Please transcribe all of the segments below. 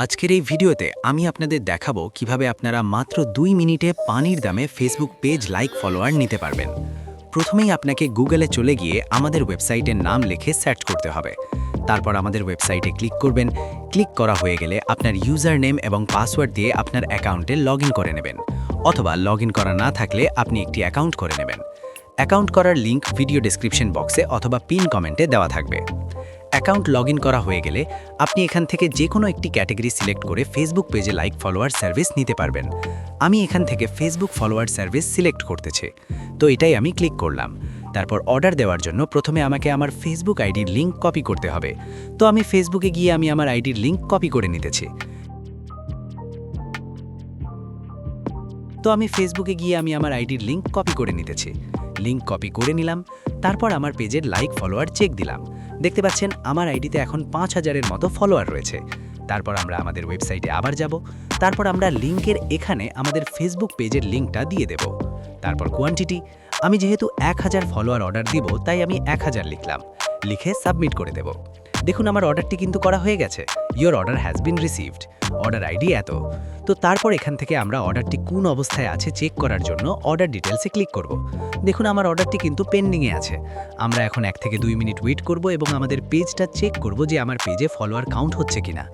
আজকের এই ভিডিওতে আমি আপনাদের দেখাবো কিভাবে আপনারা মাত্র 2 মিনিটে পানির দামে ফেসবুক পেজ লাইক ফলোয়ার নিতে পারবেন। প্রথমেই আপনাকে গুগলে চলে গিয়ে আমাদের ওয়েবসাইটের নাম লিখে সার্চ করতে হবে। তারপর আমাদের ওয়েবসাইটে ক্লিক করবেন। ক্লিক করা হয়ে গেলে আপনার ইউজার নেম এবং পাসওয়ার্ড দিয়ে আপনার অ্যাকাউন্টে লগইন করে নেবেন, অথবা লগইন করা না থাকলে আপনি একটি অ্যাকাউন্ট করে নেবেন। অ্যাকাউন্ট করার লিংক ভিডিও ডেসক্রিপশন বক্সে অথবা পিন কমেন্টে দেওয়া থাকবে। অ্যাকাউন্ট লগইন করা হয়ে গেলে আপনি এখান থেকে যে কোনো একটি ক্যাটাগরি সিলেক্ট করে ফেসবুক পেজে লাইক ফলোয়ার সার্ভিস নিতে পারবেন। আমি এখান থেকে ফেসবুক ফলোয়ার সার্ভিস সিলেক্ট করতেছি, তো এটাই আমি ক্লিক করলাম। তারপর অর্ডার দেওয়ার জন্য প্রথমে আমাকে আমার ফেসবুক আইডির লিংক কপি করতে হবে। তো আমি ফেসবুকে গিয়ে আমি আমার আইডির লিংক কপি করে নিতেছি। লিংক কপি করে নিলাম। তারপর আমার পেজের লাইক ফলোয়ার চেক দিলাম। দেখতে পাচ্ছেন আমার আইডিতে এখন 5000-এর মতো ফলোয়ার রয়েছে। তারপর আমরা আমাদের ওয়েবসাইটে আবার যাব। তারপর আমরা লিংকের এখানে আমাদের ফেসবুক পেজের লিংকটা দিয়ে দেব। তারপর কোয়ান্টিটি, আমি যেহেতু 1000 ফলোয়ার অর্ডার দিব তাই আমি 1000 লিখলাম। লিখে সাবমিট করে দেব। দেখুন আমার অর্ডারটি কিন্তু করা হয়ে গেছে। Your order has been received. Order ID এত। তো তারপর এখান থেকে আমরা অর্ডারটি কোন অবস্থায় আছে চেক করার জন্য অর্ডার ডিটেলসে ক্লিক করব। দেখুন আমার অর্ডারটি কিন্তু পেন্ডিংয়ে আছে। আমরা এখন 1 থেকে 2 মিনিট ওয়েট করব এবং আমাদের পেজটা চেক করব যে আমার পেজে ফলোয়ার কাউন্ট হচ্ছে কিনা।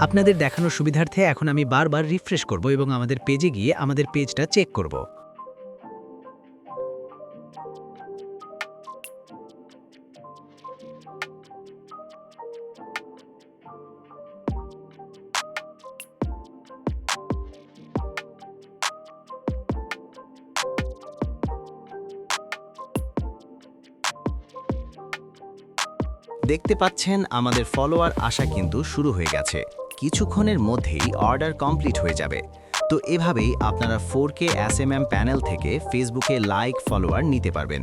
আপনাদের দেখানোর সুবিধার্থে এখন আমি বারবার রিফ্রেশ করব এবং আমাদের পেজে গিয়ে আমাদের পেজটা চেক করব। দেখতে পাচ্ছেন আমাদের ফলোয়ার আসা কিন্তু শুরু হয়ে গেছে। কিছুক্ষণের মধ্যেই অর্ডার কমপ্লিট হয়ে যাবে। তো এভাবেই আপনারা 4K SMM প্যানেল থেকে ফেসবুকে লাইক ফলোয়ার নিতে পারবেন।